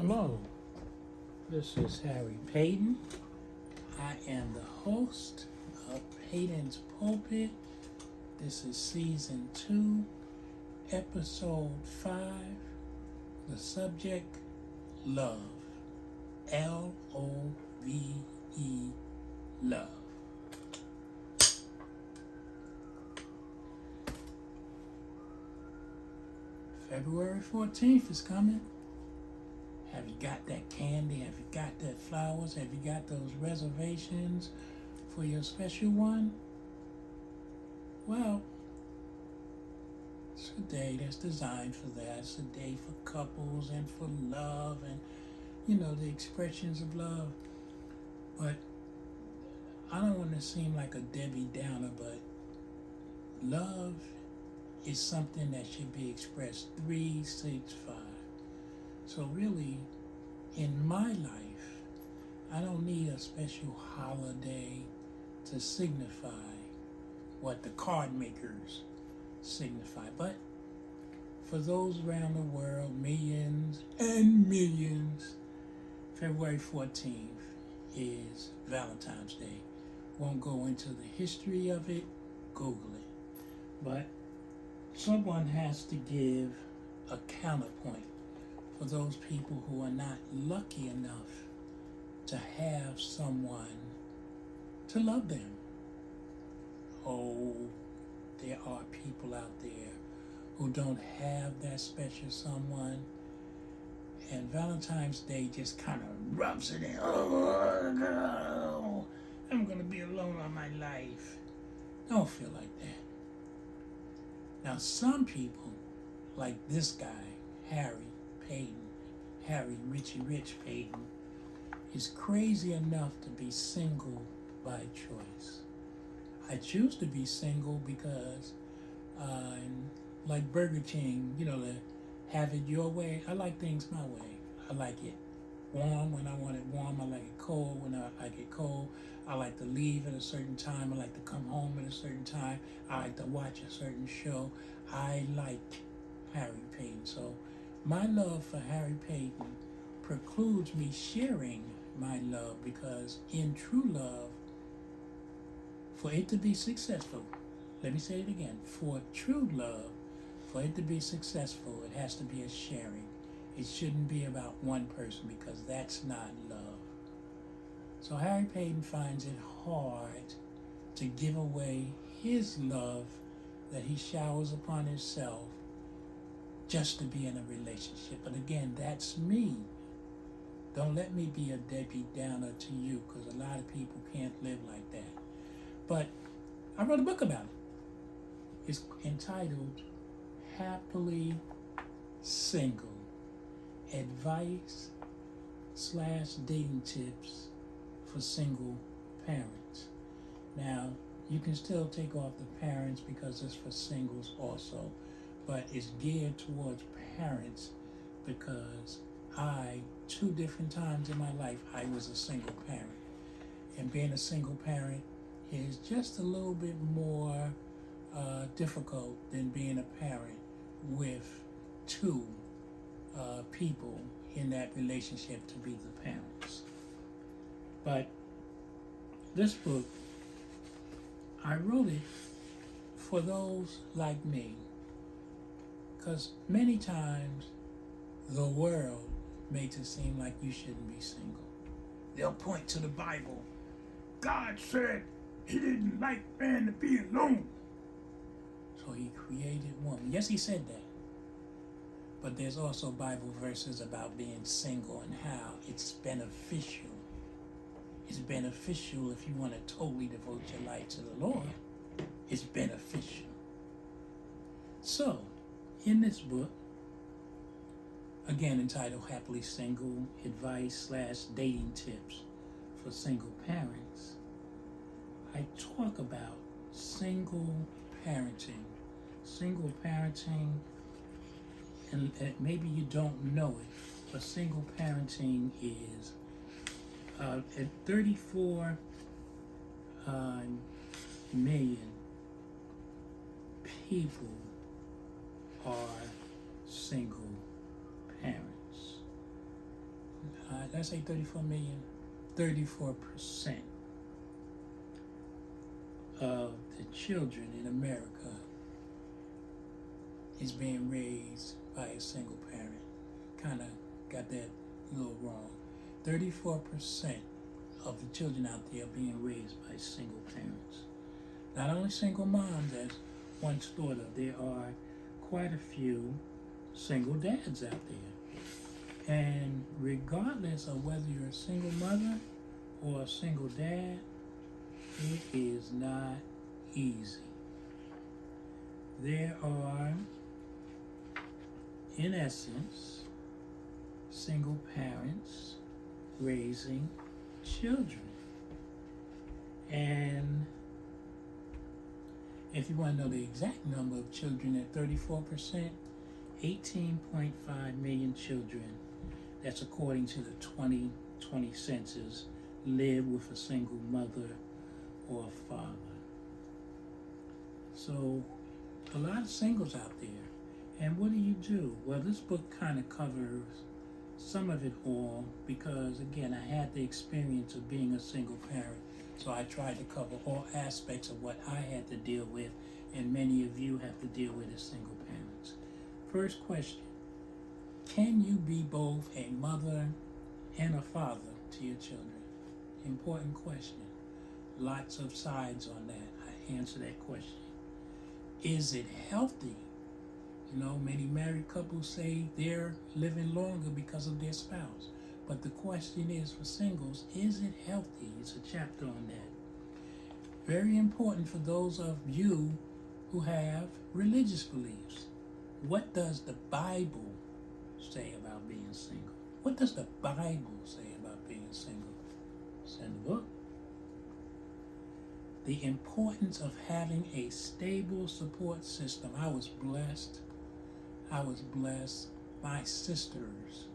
Hello, this is Harry Paden. I am the host of Paden's Pulpit. This is season 2, episode 5. The subject, love. L-O-V-E, love. February 14th is coming. Have you got that candy? Have you got that flowers? Have you got those reservations for your special one? Well, it's a day that's designed for that. It's a day for couples and for love and, the expressions of love. But I don't want to seem like a Debbie Downer, but love is something that should be expressed 365. So really, in my life, I don't need a special holiday to signify what the card makers signify. But for those around the world, millions and millions, February 14th is Valentine's Day. Won't go into the history of it, Google it. But someone has to give a counterpoint for those people who are not lucky enough to have someone to love them. Oh, there are people out there who don't have that special someone, and Valentine's Day just kind of rubs it in. Oh, no, I'm going to be alone all my life. Don't feel like that. Now, some people, like this guy, Harry Richie Rich Paden, is crazy enough to be single by choice. I choose to be single because, like Burger King, to have it your way. I like things my way. I like it warm when I want it warm. I like it cold when I like it cold. I like to leave at a certain time. I like to come home at a certain time. I like to watch a certain show. I like Harry Paden. So my love for Harry Paden precludes me sharing my love, because in true love, for it to be successful, let me say it again, for true love, for it to be successful, it has to be a sharing. It shouldn't be about one person, because that's not love. So Harry Paden finds it hard to give away his love that he showers upon himself just to be in a relationship. But again, that's me. Don't let me be a Debbie Downer to you, because a lot of people can't live like that. But I wrote a book about it. It's entitled Happily Single, Advice/Dating Tips for Single Parents. Now, you can still take off the parents because it's for singles also, but it's geared towards parents because two different times in my life, I was a single parent. And being a single parent is just a little bit more difficult than being a parent with two people in that relationship to be the parents. But this book, I wrote it for those like me, because many times the world makes it seem like you shouldn't be single. They'll point to the Bible. God said he didn't like man to be alone, so he created woman. Yes, he said that. But there's also Bible verses about being single and how it's beneficial. It's beneficial if you want to totally devote your life to the Lord. It's beneficial. So, in this book, again entitled Happily Single, Advice/Dating Tips for Single Parents, I talk about single parenting. Single parenting, and maybe you don't know it, but single parenting is at 34 million people are single parents. did I say 34 million? 34% of the children in America is being raised by a single parent. Kind of got that a little wrong. 34% of the children out there are being raised by single parents. Not only single moms, as once thought of, there are quite a few single dads out there. And regardless of whether you're a single mother or a single dad, it is not easy. There are, in essence, single parents raising children. And if you want to know the exact number of children at 34%, 18.5 million children, that's according to the 2020 census, live with a single mother or father. So a lot of singles out there. And what do? Well, this book kind of covers some of it all because, again, I had the experience of being a single parent. So I tried to cover all aspects of what I had to deal with, and many of you have to deal with as single parents. First question, can you be both a mother and a father to your children? Important question. Lots of sides on that. I answer that question. Is it healthy? You know, many married couples say they're living longer because of their spouse. But the question is for singles, is it healthy? It's a chapter on that. Very important for those of you who have religious beliefs. What does the Bible say about being single? What does the Bible say about being single? It's in the book. The importance of having a stable support system. I was blessed. My sisters,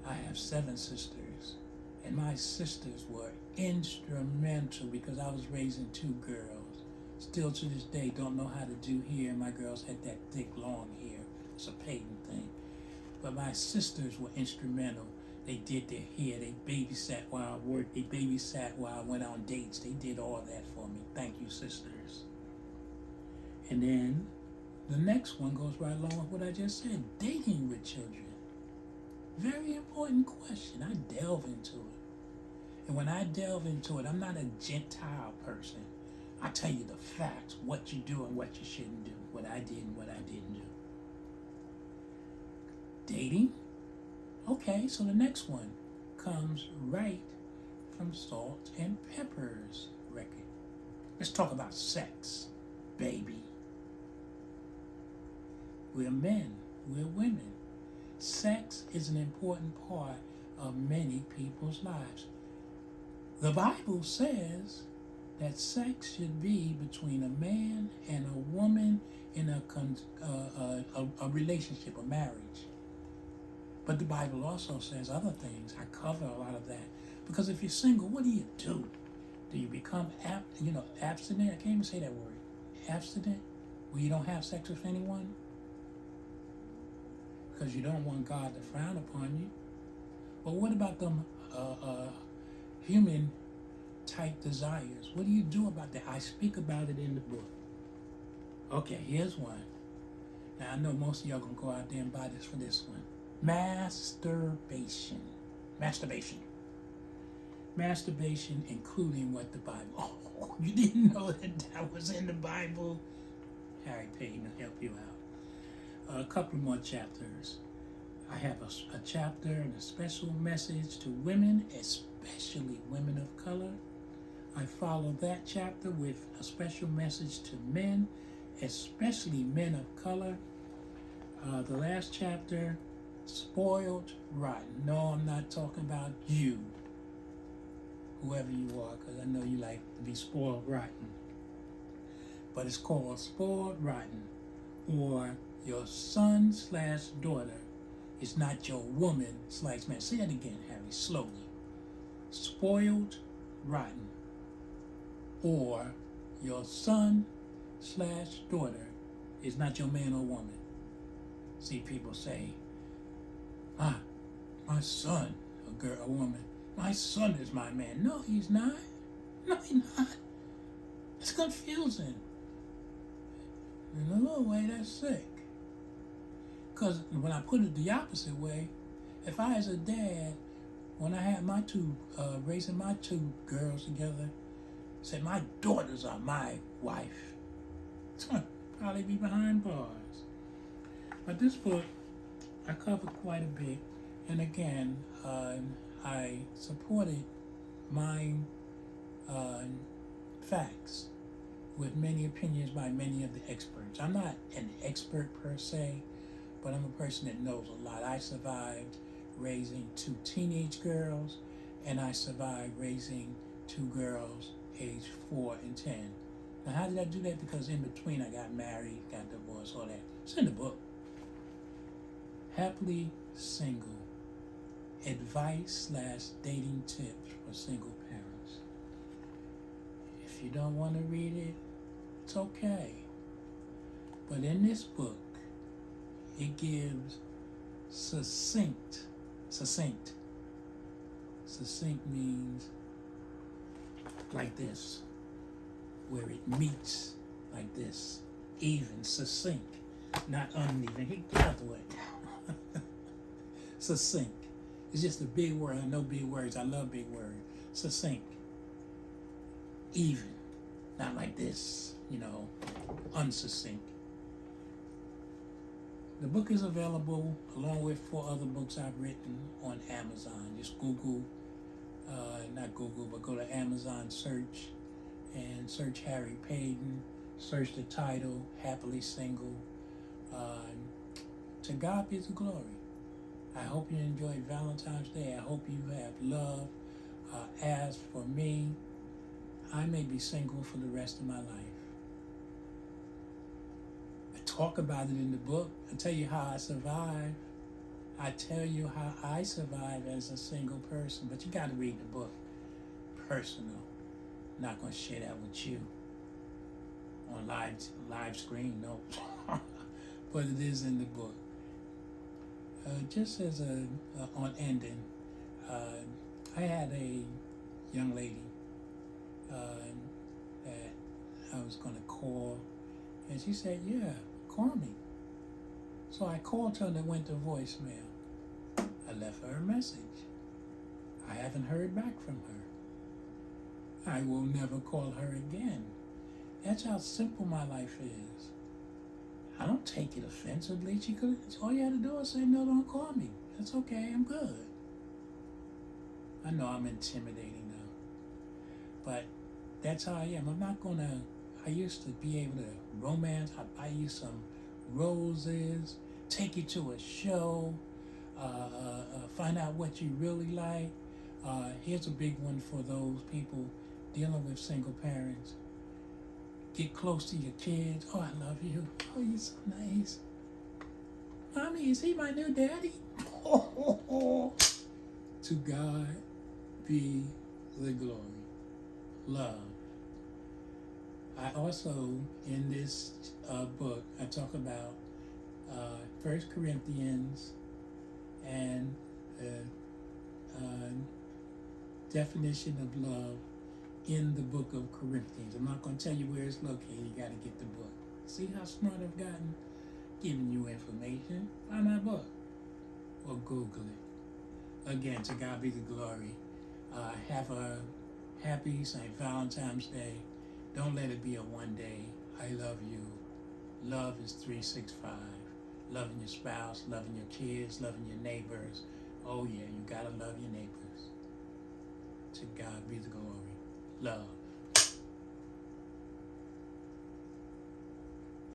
I have 7 sisters, and my sisters were instrumental because I was raising 2 girls. Still to this day, don't know how to do hair. My girls had that thick, long hair. It's a Paden thing. But my sisters were instrumental. They did their hair. They babysat while I worked. They babysat while I went on dates. They did all that for me. Thank you, sisters. And then the next one goes right along with what I just said. Dating with children. Very important question. I delve into it. And when I delve into it, I'm not a Gentile person. I tell you the facts, what you do and what you shouldn't do, what I did and what I didn't do. Dating? Okay, so the next one comes right from Salt and Pepper's record. Let's talk about sex, baby. We're men, we're women. Sex is an important part of many people's lives. The Bible says that sex should be between a man and a woman in a relationship, a marriage. But the Bible also says other things. I cover a lot of that. Because if you're single, what do? Do you become abstinent? I can't even say that word. Abstinent? Where you don't have sex with anyone? Because you don't want God to frown upon you. But what about them human type desires? What do you do about that? I speak about it in the book. Okay, here's one. Now I know most of y'all gonna go out there and buy this for this one. Masturbation, including what the Bible. Oh, you didn't know that was in the Bible? Harry Paden will help you out. A couple more chapters. I have a chapter and a special message to women, especially women of color. I follow that chapter with a special message to men, especially men of color. The last chapter, spoiled rotten. No, I'm not talking about you, whoever you are, because I know you like to be spoiled rotten. But it's called spoiled rotten, or your son/daughter is not your woman/man. Say that again, Harry, slowly. Spoiled rotten, or your son/daughter is not your man or woman. See, people say, my son a woman, my son is my man. No, he's not. No, he's not. It's confusing. In a little way, that's sick. Because when I put it the opposite way, if I as a dad, when I had my raising my two girls together, said my daughters are my wife, probably be behind bars. But this book, I covered quite a bit. And again, I supported my facts with many opinions by many of the experts. I'm not an expert per se, but I'm a person that knows a lot. I survived raising two teenage girls, and I survived raising two girls aged 4 and 10. Now, how did I do that? Because in between, I got married, got divorced, all that. It's in the book. Happily Single. Advice/dating tips for single parents. If you don't want to read it, it's okay. But in this book, it gives succinct. Succinct means like this, where it meets like this. Even, succinct, not uneven. Get out the way. Succinct. It's just a big word. I know big words. I love big words. Succinct. Even. Not like this, unsuccinct. The book is available along with 4 other books I've written on Amazon. Just Google, not Google, but go to Amazon, search Harry Paden, search the title, Happily Single. To God be the glory. I hope you enjoyed Valentine's Day. I hope you have love. As for me, I may be single for the rest of my life. I talk about it in the book. I tell you how I survive. I tell you how I survive as a single person, but you got to read the book. Personal. I'm not going to share that with you on live screen, no. But it is in the book. Just as on ending, I had a young lady that I was going to call, and she said, yeah, call me. So I called her and it went to voicemail. I left her a message. I haven't heard back from her. I will never call her again. That's how simple my life is. I don't take it offensively. All you had to do is say, no, don't call me. That's okay, I'm good. I know I'm intimidating now, but that's how I am. I used to be able to romance. I buy you some roses, take you to a show, find out what you really like. Here's a big one for those people dealing with single parents. Get close to your kids. Oh, I love you. Oh, you're so nice. Mommy, is he my new daddy? To God be the glory. Love. I also, in this book, I talk about 1 Corinthians and definition of love in the book of Corinthians. I'm not going to tell you where it's located. You got to get the book. See how smart I've gotten? Giving you information. Buy my book. Or Google it. Again, to God be the glory. Have a happy St. Valentine's Day. Don't let it be a one day. I love you. Love is 365. Loving your spouse, loving your kids, loving your neighbors. Oh yeah, you got to love your neighbors. To God be the glory. Love.